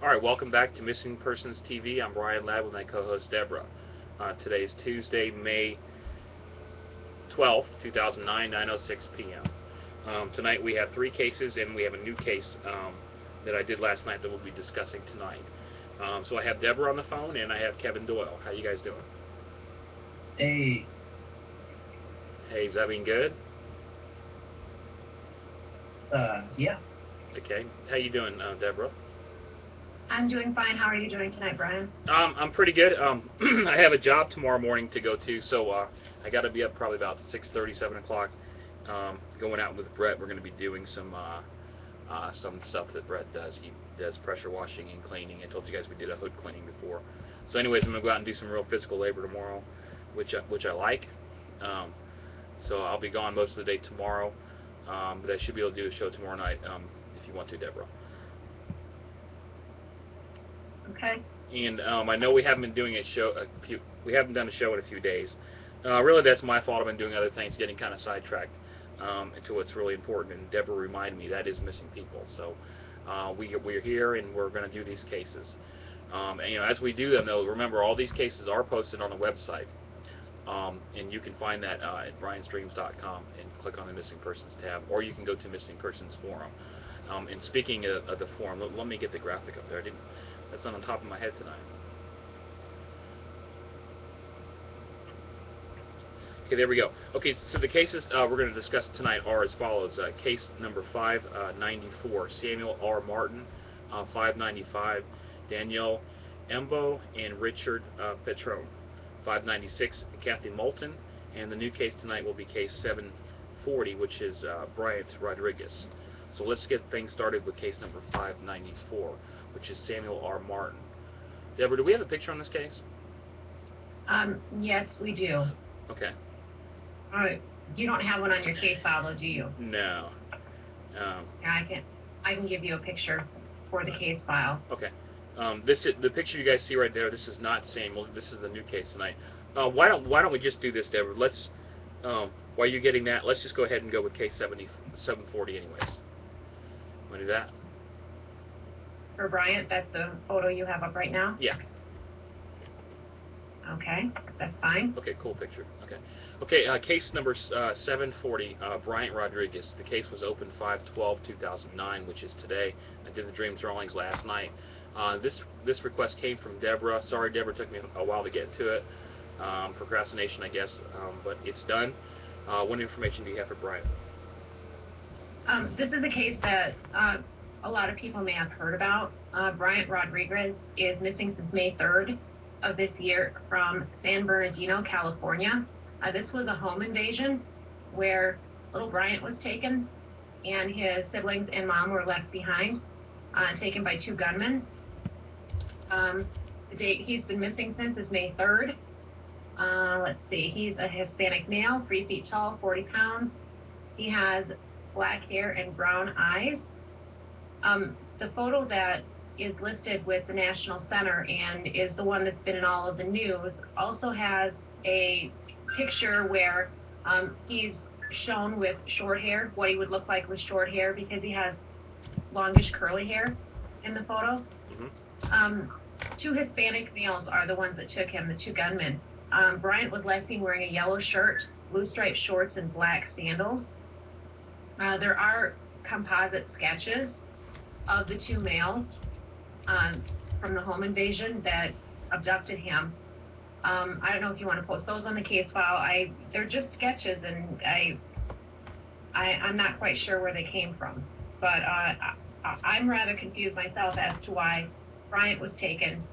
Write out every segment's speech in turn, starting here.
Alright, welcome back to Missing Persons TV. I'm Brian Ladd with my co-host Deborah. Today is Tuesday, May 12th, 2009, 9:06 p.m. Tonight we have 3 cases, and we have a new case that I did last night that we'll be discussing tonight. So I have Deborah on the phone, and I have Kevin Doyle. How you guys doing? Hey. Hey, is that being good? Yeah. Okay. How you doing, Deborah? I'm doing fine. How are you doing tonight, Brian? I'm pretty good. I have a job tomorrow morning to go to, so I got to be up probably about 6:30, 7 o'clock. Going out with Brett. We're going to be doing some stuff that Brett does. He does pressure washing and cleaning. I told you guys we did a hood cleaning before. So anyways, I'm going to go out and do some real physical labor tomorrow, which I like. So I'll be gone most of the day tomorrow, but I should be able to do a show tomorrow night if you want to, Deborah. Okay. And I know we haven't been doing a show. We haven't done a show in a few days. Really, that's my fault. I've been doing other things, getting kind of sidetracked into what's really important. And Deborah reminded me that is missing people. So we're here, and we're going to do these cases. And as we do them, though, remember all these cases are posted on the website, and you can find that at briansdreams.com and click on the Missing Persons tab, or you can go to Missing Persons Forum. And speaking of the forum, let me get the graphic up there. That's not on top of my head tonight. Okay, there we go. Okay, so the cases we're going to discuss tonight are as follows. Case number 594, Samuel R. Martin. 595, Danielle Embo and Richard Petrone. 596, Kathy Moulton. And the new case tonight will be case 740, which is Bryant Rodriguez. So let's get things started with case number 594, which is Samuel R. Martin. Deborah, do we have a picture on this case? Yes, we do. Okay. All right. You don't have one on your case file, though, do you? No. Yeah, I can give you a picture for the case file. Okay. The picture you guys see right there. This is not Samuel. This is the new case tonight. Why don't we just do this, Deborah? Let's while you're getting that, let's just go ahead and go with case 740 anyways. Want to do that? For Bryant, that's the photo you have up right now? Yeah. Okay, that's fine. Okay, cool picture. Okay, case number 740, Bryant Rodriguez. The case was opened 5/12/2009, which is today. I did the dream drawings last night. This request came from Deborah. Sorry, Deborah, it took me a while to get to it. Procrastination, I guess, but it's done. What information do you have for Bryant? This is a case that a lot of people may have heard about. Bryant Rodriguez is missing since May 3rd of this year from San Bernardino, California. This was a home invasion where little Bryant was taken, and his siblings and mom were left behind, taken by 2 gunmen. The date he's been missing since is May 3rd. Let's see, he's a Hispanic male, 3 feet tall, 40 pounds. He has black hair and brown eyes. The photo that is listed with the National Center and is the one that's been in all of the news also has a picture where he's shown with short hair, what he would look like with short hair, because he has longish curly hair in the photo. Mm-hmm. 2 Hispanic males are the ones that took him, the 2 gunmen. Bryant was last seen wearing a yellow shirt, blue striped shorts, and black sandals. There are composite sketches of the 2 males from the home invasion that abducted him. I don't know if you want to post those on the case file. They're just sketches, and I'm not quite sure where they came from. But I'm rather confused myself as to why Bryant was taken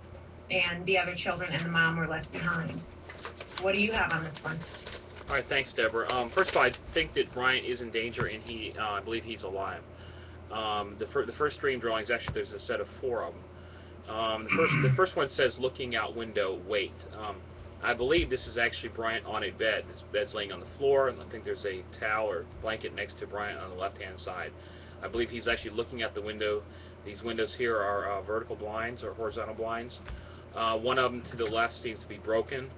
and the other children and the mom were left behind. What do you have on this one? All right, thanks, Deborah. First of all, I think that Bryant is in danger, and I believe he's alive. The first dream drawings, actually, there's a set of 4 of them. The first one says, looking out window, wait. I believe this is actually Bryant on a bed. This bed's laying on the floor, and I think there's a towel or blanket next to Bryant on the left-hand side. I believe he's actually looking out the window. These windows here are vertical blinds or horizontal blinds. One of them to the left seems to be broken.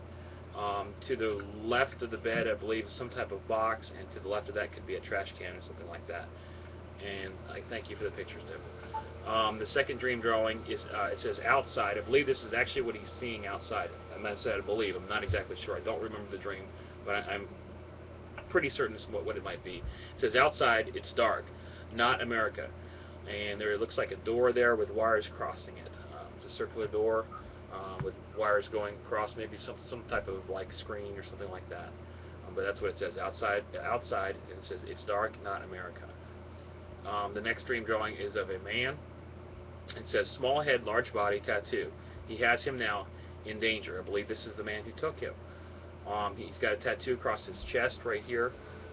To the left of the bed, I believe, is some type of box, and to the left of that could be a trash can or something like that. And I thank you for the pictures, Deborah. The second dream drawing is, it says outside. I believe this is actually what he's seeing outside. I said I believe. I'm not exactly sure. I don't remember the dream, but I'm pretty certain this is what it might be. It says outside, it's dark, not America. And there looks like a door there with wires crossing it. It's a circular door with wires going across, maybe some type of like screen or something like that. But that's what it says, outside, and it says it's dark, not America. The next dream drawing is of a man. It says small head, large body, tattoo. He has him now, in danger. I believe this is the man who took him. He's got a tattoo across his chest right here.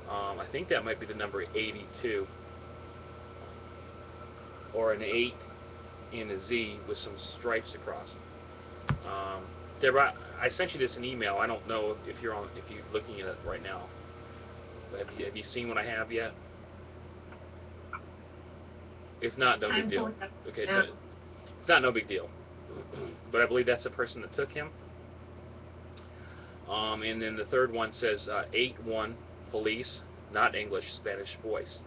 I think that might be the number 82, or an 8 in a Z with some stripes across. Deborah, I sent you this in email. I don't know if you're looking at it right now. Have you seen what I have yet? If not, no big deal. Okay, it's not no big deal. But I believe that's the person that took him. And then the third one says 8-1 police, not English, Spanish voice.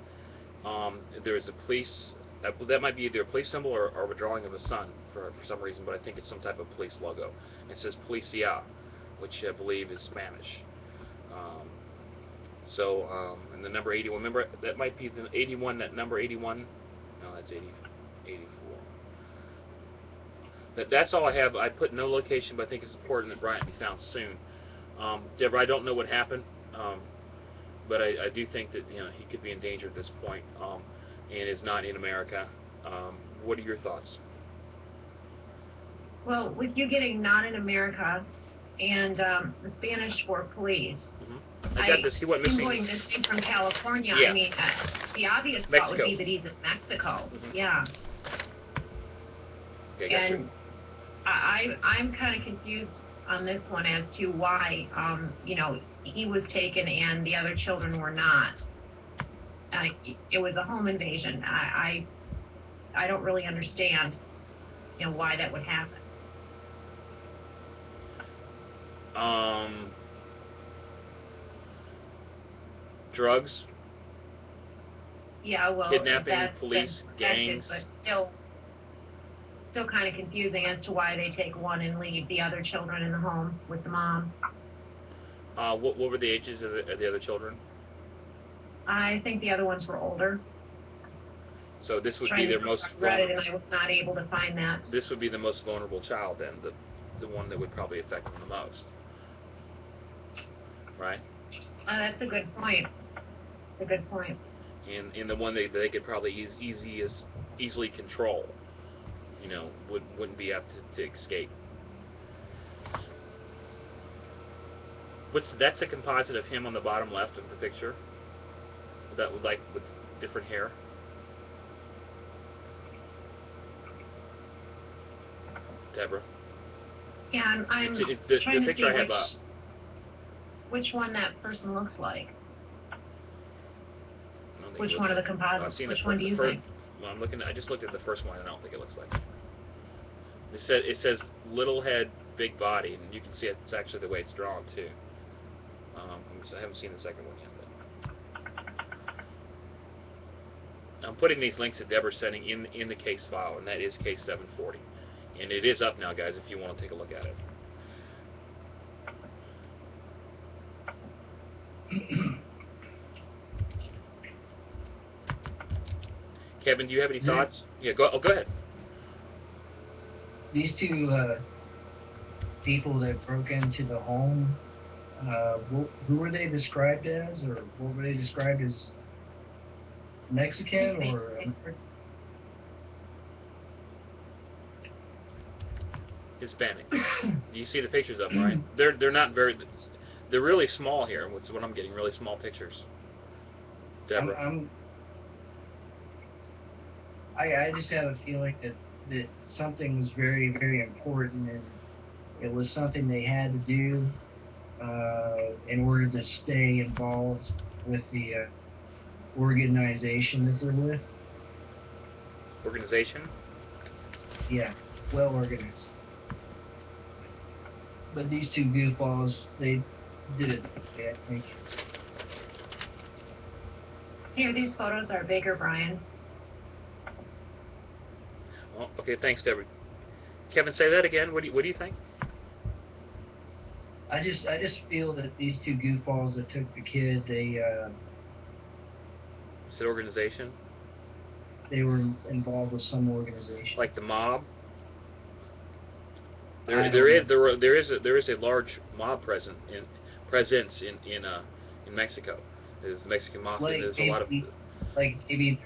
There's a police. That might be either a police symbol or a drawing of a sun for some reason, but I think it's some type of police logo. It says Policia, which I believe is Spanish. And the number 81, remember, that might be the 81, that number 81? No, that's 84. That's all I have. I put no location, but I think it's important that Bryant be found soon. Deborah, I don't know what happened, but I do think that he could be in danger at this point, and is not in America. What are your thoughts? Well, with you getting not in America and the Spanish for police, I got this. He went missing. Going missing from California. Yeah. I mean, the obvious thought would be that he's in Mexico. Yeah. Okay, and I'm kind of confused on this one as to why, he was taken and the other children were not. It was a home invasion. I don't really understand, why that would happen. Drugs. Yeah, well, kidnapping, police, gangs. But still kind of confusing as to why they take one and leave the other children in the home with the mom. What were the ages of the other children? I think the other ones were older. So this would be their most vulnerable. And I was not able to find that. This would be the most vulnerable child then, the one that would probably affect them the most. Right? That's a good point. That's a good point. And the one that they could probably easily control, wouldn't be apt to escape. That's a composite of him on the bottom left of the picture. That would with different hair. Deborah. Yeah, I'm trying the to picture see I have up. Which one that person looks like. Which one of the composites? Which one do you think? Well, I just looked at the first one, and I don't think it looks like it. It says little head, big body, and you can see it's actually the way it's drawn too. I haven't seen the second one yet. But I'm putting these links that Deborah's sending in the case file, and that is case 740, and it is up now, guys. If you want to take a look at it. Kevin, do you have any thoughts? Yeah, go ahead. These two people that broke into the home, who were they described as, or what were they described as? Mexican or Hispanic? You see the pictures of them, right? They're not very. They're really small here. What's what I'm getting? Really small pictures. Deborah. I just have a feeling that something was very, very important, and it was something they had to do in order to stay involved with the organization that they're with. Organization? Yeah, well organized. But these two goofballs, they did it, I think. Here, these photos are bigger, Brian. Well, okay, thanks, Deborah. Kevin, say that again. What do you think? I just feel that these two goofballs that took the kid, they Is it organization? they were involved with some organization. Like the mob? I don't There is a large mob presence in Mexico. There's the Mexican mafia. Like There's a lot of like maybe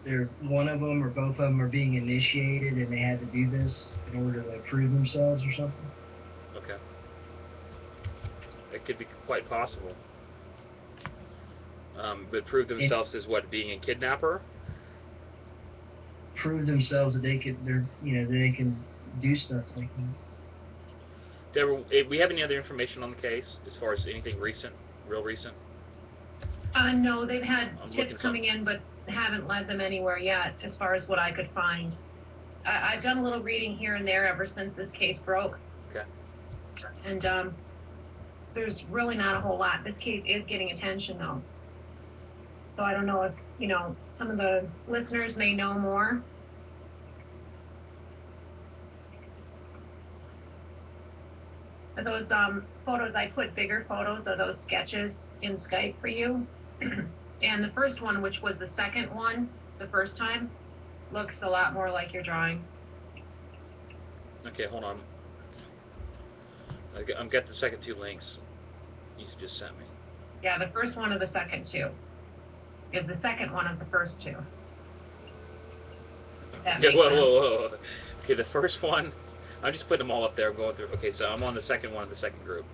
they're one of them or both of them are being initiated and they had to do this in order to prove themselves or something. okay. It could be quite possible. But prove themselves as what, being a kidnapper? Prove themselves that they can do stuff like that. Deborah, we have any other information on the case as far as anything recent, real recent? No, they've had I'm tips looking coming in, but haven't led them anywhere yet, as far as what I could find. I've done a little reading here and there ever since this case broke. Okay. And there's really not a whole lot. This case is getting attention, though. So I don't know if, some of the listeners may know more. Those photos, I put bigger photos of those sketches in Skype for you. And the first one, which was the second one, the first time, looks a lot more like your drawing. Okay, hold on. I've got the second two links you just sent me. Yeah, the first one of the second two is the second one of the first two. That makes sense. Whoa. Okay, the first one, I'm just putting them all up there, going through. Okay, so I'm on the second one of the second group.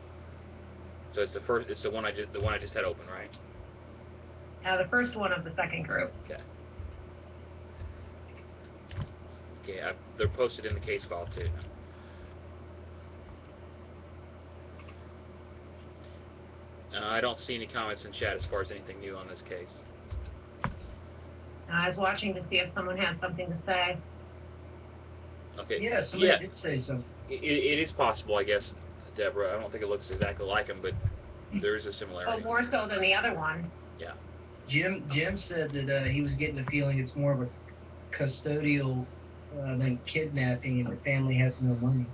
So it's the one I just had open, right? The first one of the second group. Okay. Okay, they're posted in the case file too. I don't see any comments in chat as far as anything new on this case. I was watching to see if someone had something to say. Okay. Yeah, somebody did say something. It is possible, I guess, Deborah. I don't think it looks exactly like him, but there is a similarity. Oh, more so than the other one. Yeah. Jim said that he was getting the feeling it's more of a custodial than kidnapping, and the family has no money.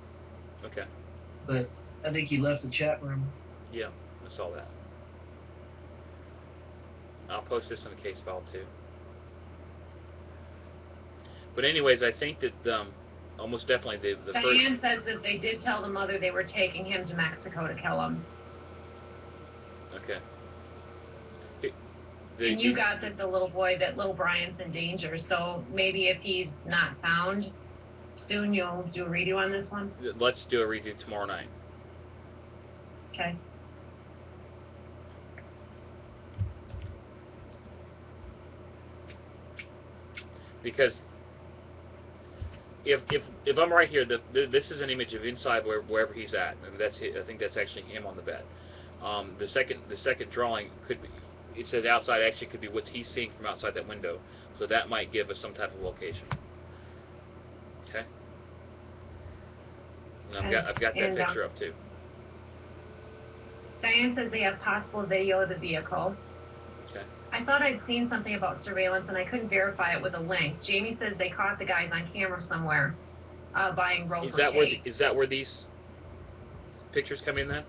Okay. But I think he left the chat room. Yeah, I saw that. I'll post this in the case file too. But anyways, I think that almost definitely the first... Diane says that they did tell the mother they were taking him to Mexico to kill him. Okay. And you got that the little boy, that little Brian's in danger, so maybe if he's not found soon, you'll do a redo on this one? Let's do a redo tomorrow night. Okay. Because if I'm right here, this is an image of inside wherever he's at, and I think that's actually him on the bed. The second drawing could be, it says outside, actually could be what he's seeing from outside that window, so that might give us some type of location. Okay. And I've got that picture up too. Diane says they have possible video of the vehicle. Okay. I thought I'd seen something about surveillance and I couldn't verify it with a link. Jamie says they caught the guys on camera somewhere buying rope or tape. Is that where these pictures come in then?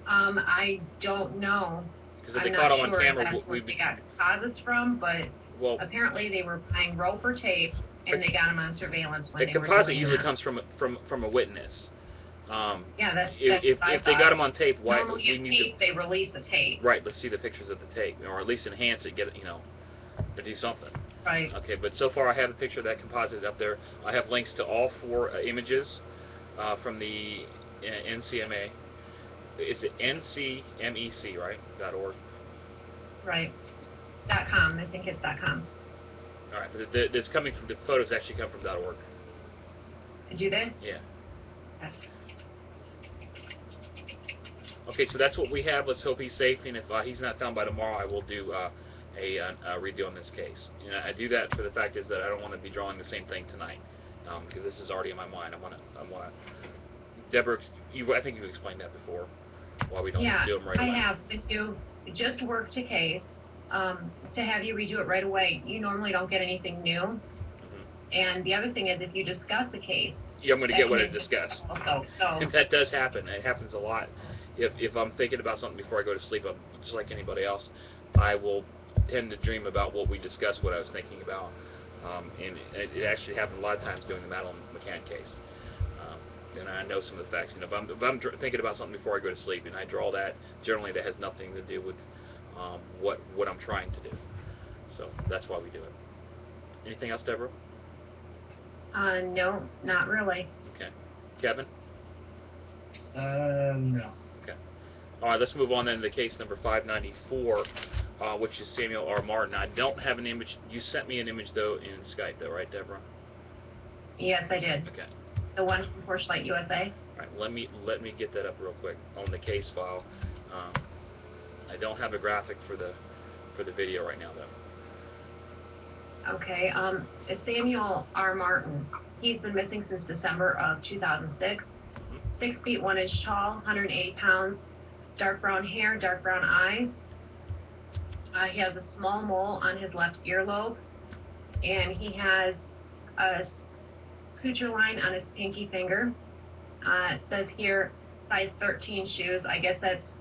I don't know. Because if they caught them on camera, that's where they got deposits from, but apparently they were buying rope or tape and they got them on surveillance when they were doing that. The composite usually comes from a witness. Yeah, that's if they got them on tape, why normally we need tape, they release a tape. Right, let's see the pictures of the tape, or at least enhance it, get it, to do something. Right. Okay, but so far I have a picture of that composite up there. I have links to all 4 images from the NCMA. It's the NCMEC, right? .org. Right. .com, missingkids.com. All right, but it's coming from, the photos actually come from .org. Do they? Yeah. Okay, so that's what we have. Let's hope he's safe, and if he's not found by tomorrow, I will do a redo on this case. And I do that for the fact is that I don't want to be drawing the same thing tonight, because this is already in my mind. I want to. Deborah, I think you explained that before. Why we don't do them right away. I have to just work to case to have you redo it right away. You normally don't get anything new. And the other thing is, if you discuss a case, Yeah, I'm going to that get can what I make it discussed. also. So That does happen. It happens a lot. If I'm thinking about something before I go to sleep, I'm just like anybody else. I will tend to dream about what we discussed, what I was thinking about. And it actually happened a lot of times doing the Madeline McCann case. And I know some of the facts. If I'm thinking about something before I go to sleep and I draw that, generally that has nothing to do with what I'm trying to do. So that's why we do it. Anything else, Deborah? no, not really. Okay. Kevin? No. Okay. All right, let's move on then to case number 594, which is Samuel R. Martin. I don't have an image. You sent me an image, though, in Skype, though, right, Deborah? Yes, I did. Okay. The one from Porchlight USA. All right, let me get that up real quick on the case file. I don't have a graphic for the video right now, though. Okay. Samuel R. Martin. He's been missing since December of 2006. 6 feet 1 inch tall, 180 pounds, dark brown hair, dark brown eyes. He has a small mole on his left earlobe, and he has a suture line on his pinky finger. It says here size 13 shoes. I guess that's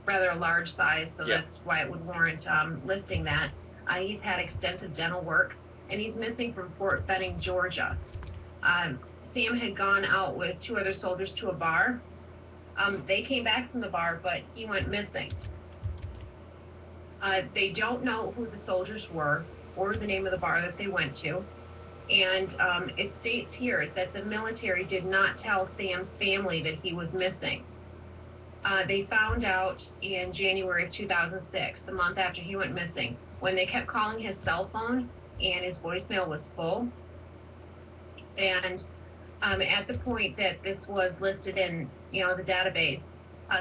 rather a large size, so Yeah. that's why it would warrant listing that. He's had extensive dental work, and he's missing from Fort Benning, Georgia. Sam had gone out with 2 other soldiers to a bar. They came back from the bar, but he went missing. They don't know who the soldiers were or the name of the bar that they went to. And it states here that the military did not tell Sam's family that he was missing. They found out in January of 2006, the month after he went missing, when they kept calling his cell phone and his voicemail was full. And at the point that this was listed in, the database,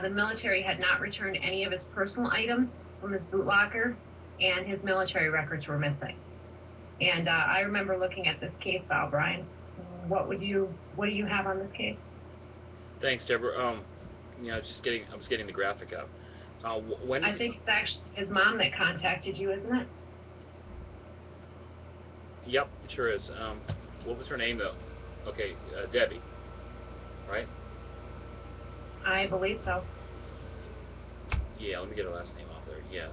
the military had not returned any of his personal items from his boot locker, and his military records were missing. And I remember looking at this case file, Brian. What do you have on this case? Thanks, Deborah. I was getting the graphic up. When I think it's actually his mom that contacted you, isn't it? Yep, it sure is. What was her name, though? Okay, Debbie, right? I believe so. Yeah, let me get her last name off there. Yeah.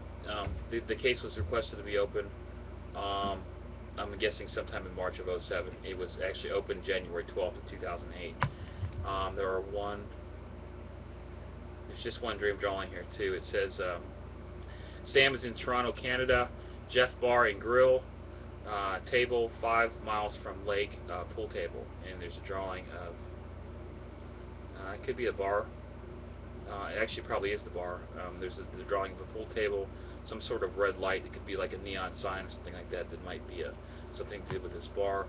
The case was requested to be open, I'm guessing sometime in March of 07. It was actually opened January 12th of 2008. There's just one dream drawing here, too. It says, Sam is in Toronto, Canada, Jeff Bar and Grill, table 5 miles from lake, pool table. And there's a drawing of, it could be a bar. It actually probably is the bar. There's the drawing of a pool table, some sort of red light. It could be like a neon sign or something like that. That might be something to do with this bar.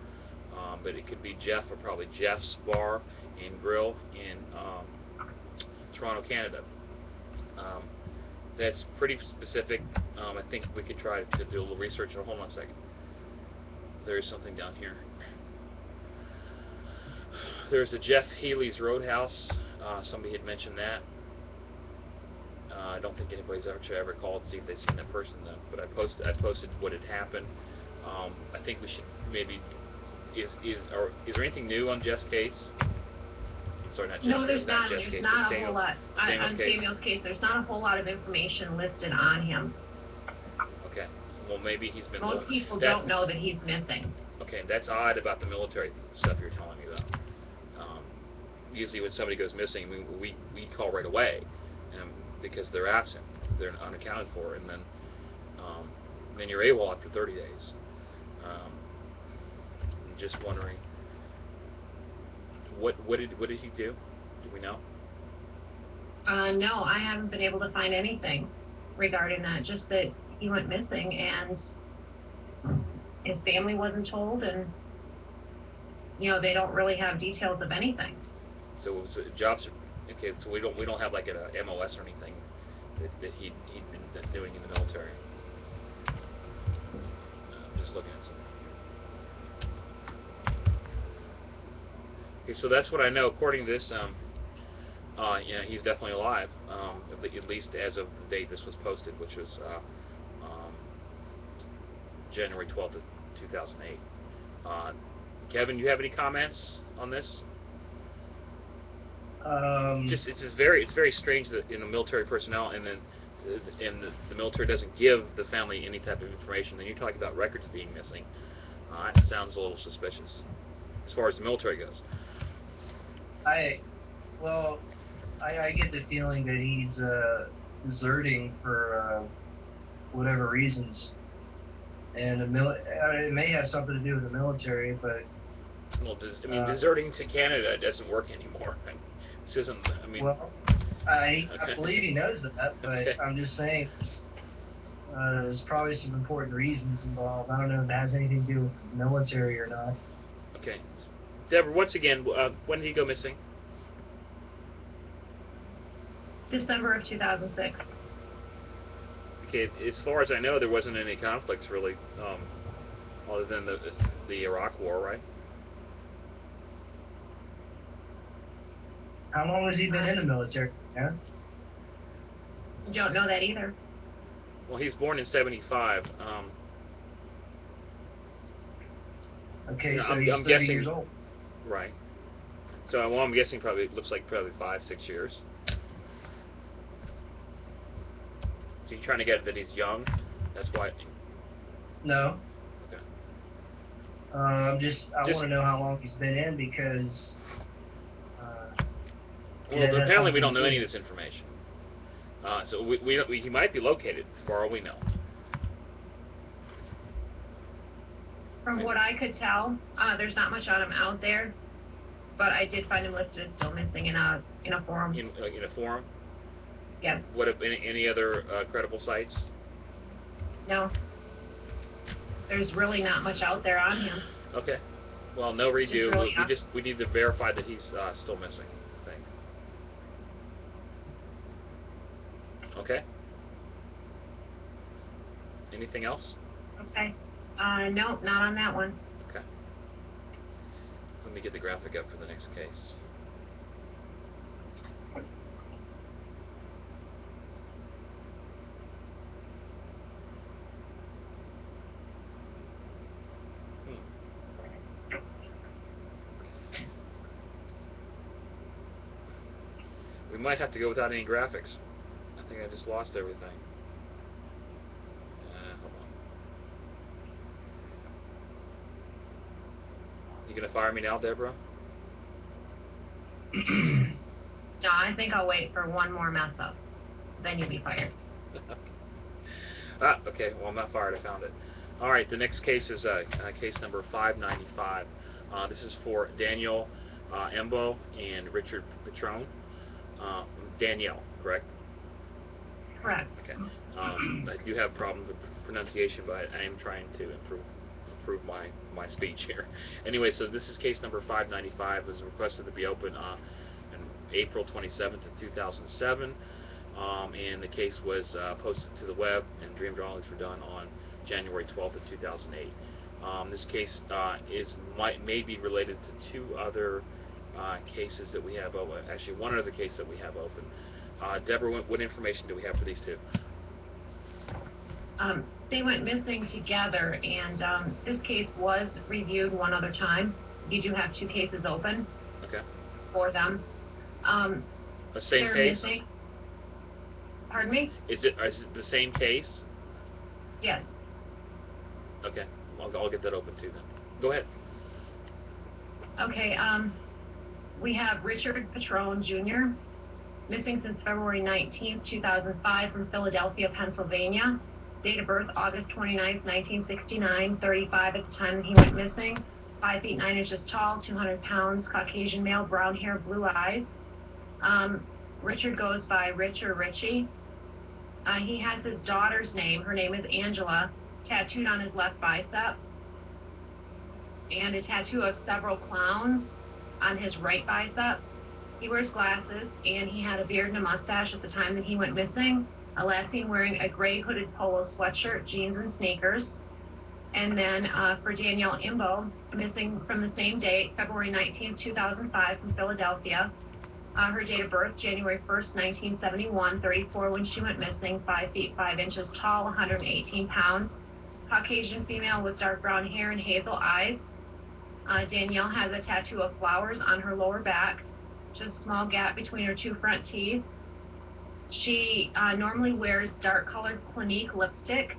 But it could be Jeff, or probably Jeff's Bar and Grill in Toronto, Canada. That's pretty specific. I think we could try to do a little research. Hold on a second. There is something down here. There's a Jeff Healy's Roadhouse. Somebody had mentioned that. I don't think anybody's actually ever called to see if they've seen that person, though. But I posted what had happened. I think we should maybe. Is there anything new on Jeff's case? Sorry, not Jeff's No, there's case, not. Jeff's There's case, not a Samuel, whole lot on case. Samuel's case. There's not a whole lot of information listed on him. Okay. Well, maybe he's been. Most people don't know that he's missing. Okay, that's odd about the military stuff you're telling me, though. Usually, when somebody goes missing, we call right away, because they're absent, they're unaccounted for, and then you're AWOL after 30 days. I'm just wondering, what did he do? Do we know? No, I haven't been able to find anything regarding that. Just that he went missing, and his family wasn't told, and they don't really have details of anything. So it was jobs. Okay, so we don't have like a MOS or anything that he'd been doing in the military. Just looking at something. Okay, so that's what I know. According to this, yeah, he's definitely alive. At least as of the date this was posted, which was January 12th of 2008. Kevin, you have any comments on this? Um, It's very strange that military personnel and then the military doesn't give the family any type of information. Then you're talking about records being missing. That sounds a little suspicious as far as the military goes. well, I get the feeling that he's deserting for whatever reasons, and it may have something to do with the military, but Well, deserting to Canada doesn't work anymore. This isn't. I mean. Well, I Okay. believe he knows that, but Okay. I'm just saying there's probably some important reasons involved. I don't know if it has anything to do with the military or not. Okay. Deborah, once again, when did he go missing? December of 2006. Okay, as far as I know, there wasn't any conflicts really, other than the Iraq War, right? How long has he been in the military? Yeah. Don't know that either. Well, he was born in '75. Okay, Yeah, so I'm he's 30 guessing- years old. Right. So, well, I'm guessing looks like 5-6 years. So you're trying to get that he's young? That's why. No. Okay. I want to know how long he's been in because. Well, that's apparently we something don't know any of important. this information. So he might be located, for all we know. From what I could tell, there's not much on him out there, but I did find him listed as still missing in a forum. In a forum? Yes. What have any other credible sites? No. There's really not much out there on him. Okay. Well, no It's just redo. really We need to verify that he's still missing. I think. Okay. Anything else? Okay. No, not on that one. Okay. Let me get the graphic up for the next case. We might have to go without any graphics. I think I just lost everything. Hold on. You gonna fire me now, Deborah? No, I think I'll wait for one more mess up. Then you'll be fired. Okay. Well, I'm not fired. I found it. All right. The next case is case number 595. This is for Daniel Embo and Richard Petrone. Danielle, correct? Correct. Okay. I do have problems with pronunciation, but I am trying to improve my speech here. Anyway, so this is case number 595. It was requested to be open on April 27th of 2007, and the case was posted to the web, and dream drawings were done on January 12th of 2008. This case may be related to two other cases that we have open. Actually, one other case that we have open. Deborah, what information do we have for these two? They went missing together, and this case was reviewed one other time. You do have two cases open. Okay. For them. The same they're case? Missing. Pardon me? Is it the same case? Yes. Okay. I'll get that open too then. Go ahead. Okay. We have Richard Petrone Jr., missing since February 19th, 2005 from Philadelphia, Pennsylvania. Date of birth, August 29th, 1969, 35 at the time that he went missing. 5 feet 9 inches tall, 200 pounds, Caucasian male, brown hair, blue eyes. Richard goes by Rich or Richie. He has his daughter's name, her name is Angela, tattooed on his left bicep, and a tattoo of several clowns on his right bicep. He wears glasses, and he had a beard and a mustache at the time that he went missing. Last seen wearing a gray hooded polo sweatshirt, jeans, and sneakers. And then for Danielle Imbo, missing from the same date, February 19th, 2005, from Philadelphia. Her date of birth, January 1st, 1971, 34 when she went missing, 5 feet 5 inches tall, 118 pounds. Caucasian female with dark brown hair and hazel eyes. Danielle has a tattoo of flowers on her lower back, just a small gap between her two front teeth. She normally wears dark-colored Clinique lipstick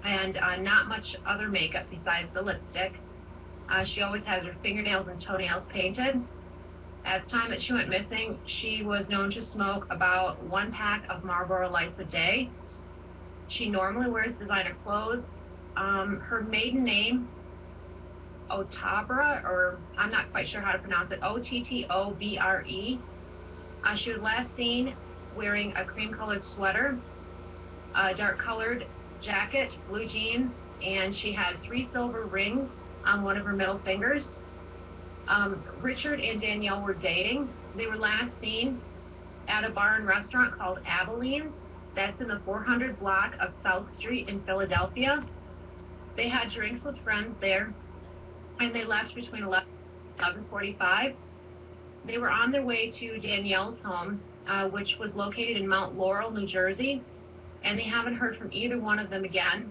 and not much other makeup besides the lipstick. She always has her fingernails and toenails painted. At the time that she went missing, she was known to smoke about 1 pack of Marlboro Lights a day. She normally wears designer clothes. Her maiden name, Ottobre, or I'm not quite sure how to pronounce it, Ottobre. She was last seen wearing a cream-colored sweater, a dark-colored jacket, blue jeans, and she had 3 silver rings on one of her middle fingers. Richard and Danielle were dating. They were last seen at a bar and restaurant called Abilene's. That's in the 400 block of South Street in Philadelphia. They had drinks with friends there, and they left between 11 and 11:45. They were on their way to Danielle's home, which was located in Mount Laurel, New Jersey, and they haven't heard from either one of them again.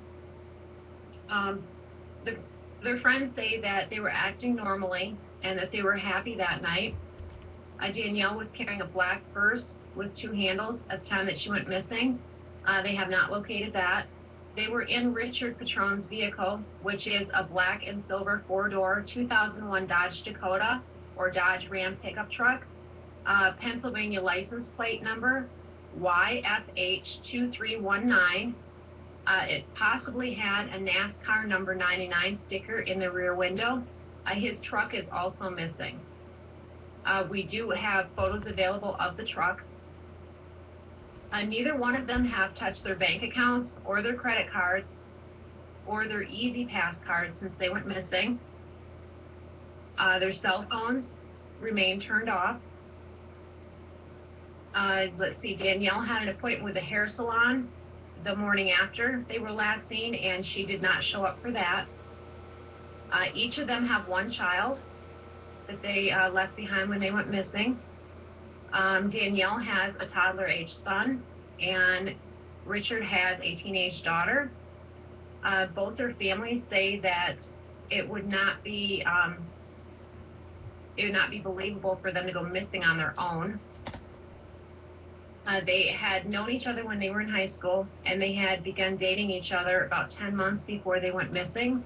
Their friends say that they were acting normally and that they were happy that night. Danielle was carrying a black purse with 2 handles at the time that she went missing. They have not located that. They were in Richard Patron's vehicle, which is a black and silver 4-door 2001 Dodge Dakota or Dodge Ram pickup truck, Pennsylvania license plate number YFH2319. It possibly had a NASCAR number 99 sticker in the rear window. His truck is also missing. We do have photos available of the truck. Neither one of them have touched their bank accounts or their credit cards or their Easy Pass cards since they went missing. Their cell phones remain turned off. Let's see, Danielle had an appointment with a hair salon the morning after they were last seen, and she did not show up for that. Each of them have 1 child that they left behind when they went missing. Danielle has a toddler-age son, and Richard has a teenage daughter. Both their families say that it would not be believable for them to go missing on their own. They had known each other when they were in high school, and they had begun dating each other about 10 months before they went missing.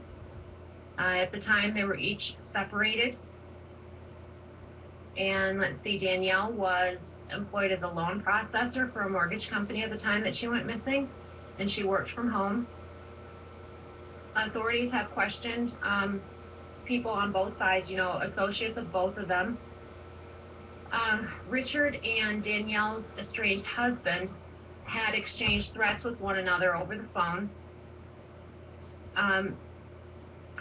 At the time, they were each separated. And let's see, Danielle was employed as a loan processor for a mortgage company at the time that she went missing, and she worked from home. Authorities have questioned people on both sides, associates of both of them. Richard and Danielle's estranged husband had exchanged threats with one another over the phone. And,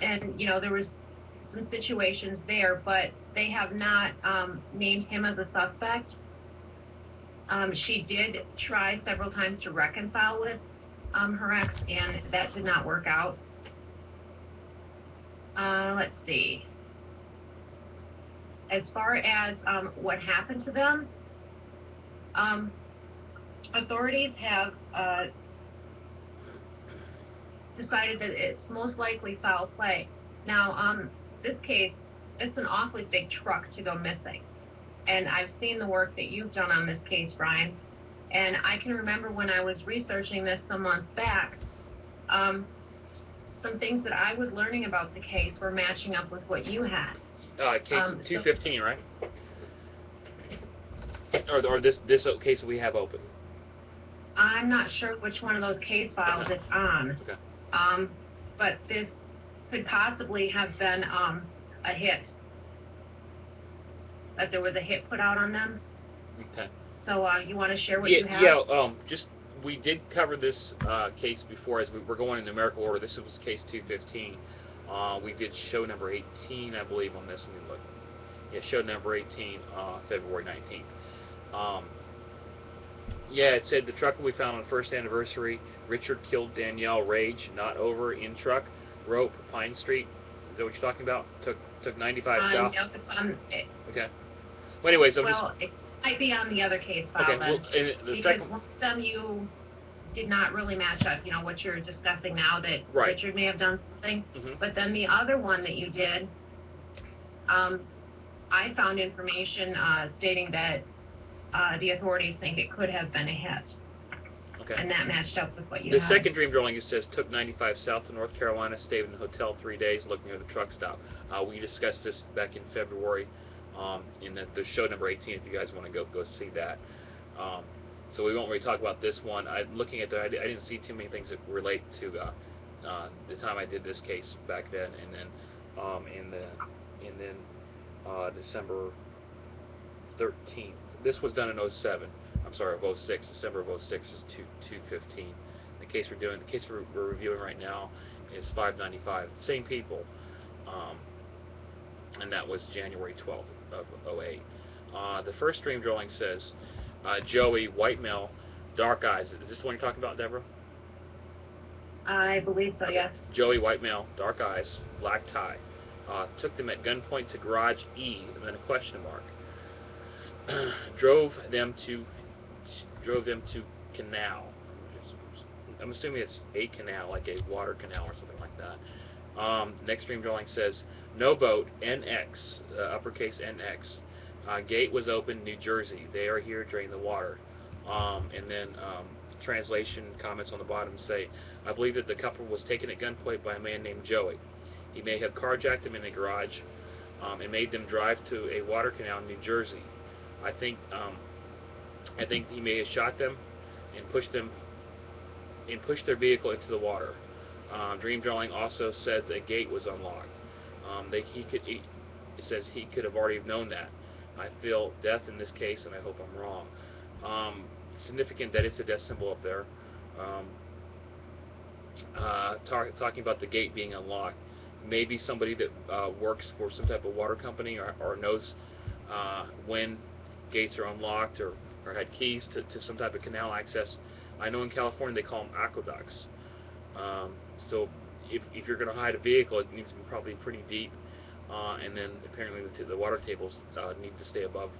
there was some situations there, but they have not named him as a suspect. She did try several times to reconcile with her ex, and that did not work out. Let's see. As far as what happened to them, authorities have decided that it's most likely foul play. Now, this case, it's an awfully big truck to go missing. And I've seen the work that you've done on this case, Brian. And I can remember when I was researching this some months back, some things that I was learning about the case were matching up with what you had. Case 215, right? Or this case that we have open? I'm not sure which one of those case files it's on. Okay. But this could possibly have been a hit. That there was a hit put out on them. Okay. So you want to share what you have? Yeah. We did cover this case before as we were going in numerical order. This was case 215. We did show number 18, I believe, on this. Let me look. Yeah, show number 18, February 19th. Yeah, it said the truck we found on first anniversary. Richard killed Danielle. Rage, not over, in truck. Rope, Pine Street. Is that what you're talking about? Took 95 south. No, it's on. Okay. Well, anyway, so it might be on the other case file then. Well, and the because second one of them you did not really match up. What you're discussing now, that right. Richard may have done something. Mm-hmm. But then the other one that you did, I found information stating that the authorities think it could have been a hit. Okay. And that matched up with what you The had. second dream drawing, it says, took 95 south to North Carolina, stayed in the hotel 3 days, looking at the truck stop. We discussed this back in February in the show number 18, if you guys want to go see that. So we won't really talk about this one. Looking at that, I didn't see too many things that relate to the time I did this case back then, and then December 13th. This was done in 07. I'm sorry, of 06. December of 06 is 215. The case we're reviewing right now is 595. Same people, and that was January 12th of 08. The first dream drawing says, Joey, white male, dark eyes. Is this the one you're talking about, Deborah? I believe so, yes. Joey, white male, dark eyes, black tie. Took them at gunpoint to garage E, and then a question mark. Drove them to canal. I'm assuming it's a canal, like a water canal or something like that. Next dream drawing says, no boat, NX, uppercase NX. Gate was open, New Jersey. They are here, drain the water. And then translation comments on the bottom say, I believe that the couple was taken at gunpoint by a man named Joey. He may have carjacked them in a garage and made them drive to a water canal in New Jersey. I think he may have shot them and pushed their vehicle into the water. Dream drawing also says the gate was unlocked. It says he could have already known that. I feel death in this case, and I hope I'm wrong. Significant that it's a death symbol up there. Talking about the gate being unlocked. Maybe somebody that works for some type of water company or knows when gates are unlocked or had keys to some type of canal access. I know in California they call them aqueducts. So if you're going to hide a vehicle, it needs to be probably pretty deep, and then apparently the water tables need to stay above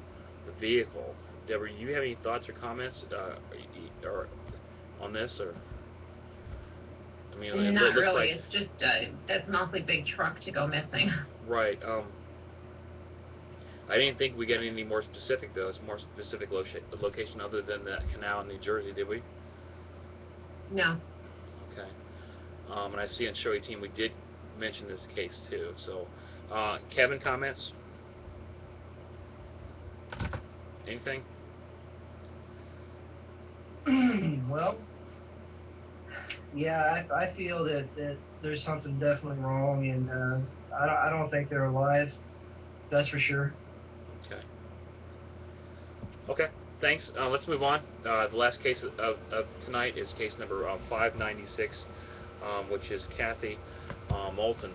the vehicle. Deborah, do you have any thoughts or comments or on this? Or I mean, not really. Like, it's just that's an awfully big truck to go missing. Right. I didn't think we get any more specific, though. It's more specific location other than that canal in New Jersey, did we? No. Okay. And I see on Show 18 we did mention this case, too. So, Kevin, comments? Anything? Well, yeah, I feel that there's something definitely wrong, and I don't think they're alive. That's for sure. Okay. Okay. Thanks. Let's move on. The last case of tonight is case number 596, which is Kathy Moulton.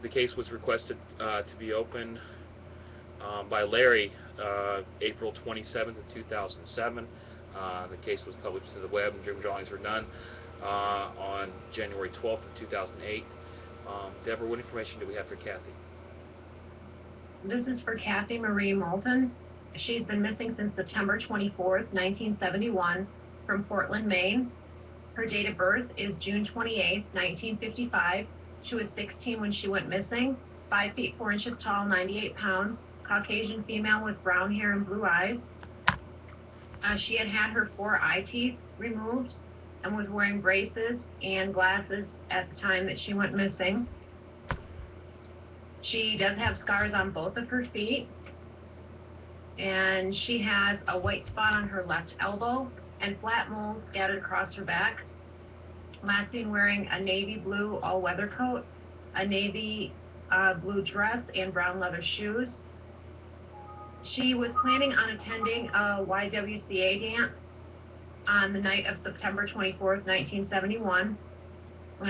The case was requested to be opened by Larry April 27th of 2007. The case was published to the web, and dream drawings were done on January 12th of 2008. Deborah, what information do we have for Kathy? This is for Kathy Marie Moulton. She's been missing since September 24th, 1971, from Portland, Maine. Her date of birth is June 28th, 1955. She was 16 when she went missing, 5 feet 4 inches tall, 98 pounds, Caucasian female with brown hair and blue eyes. She had her 4 eye teeth removed and was wearing braces and glasses at the time that she went missing. She does have scars on both of her feet, and she has a white spot on her left elbow and flat moles scattered across her back. Last seen wearing a navy blue all-weather coat, a navy blue dress, and brown leather shoes. She was planning on attending a YWCA dance on the night of September 24th, 1971.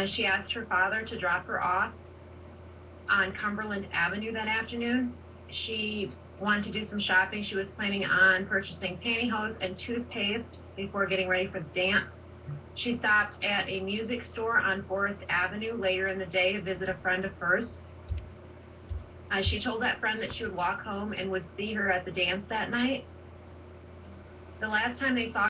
She asked her father to drop her off on Cumberland Avenue that afternoon. She wanted to do some shopping. She was planning on purchasing pantyhose and toothpaste before getting ready for the dance. She stopped at a music store on Forest Avenue later in the day to visit a friend of hers. She told that friend that she would walk home and would see her at the dance that night. The last time they saw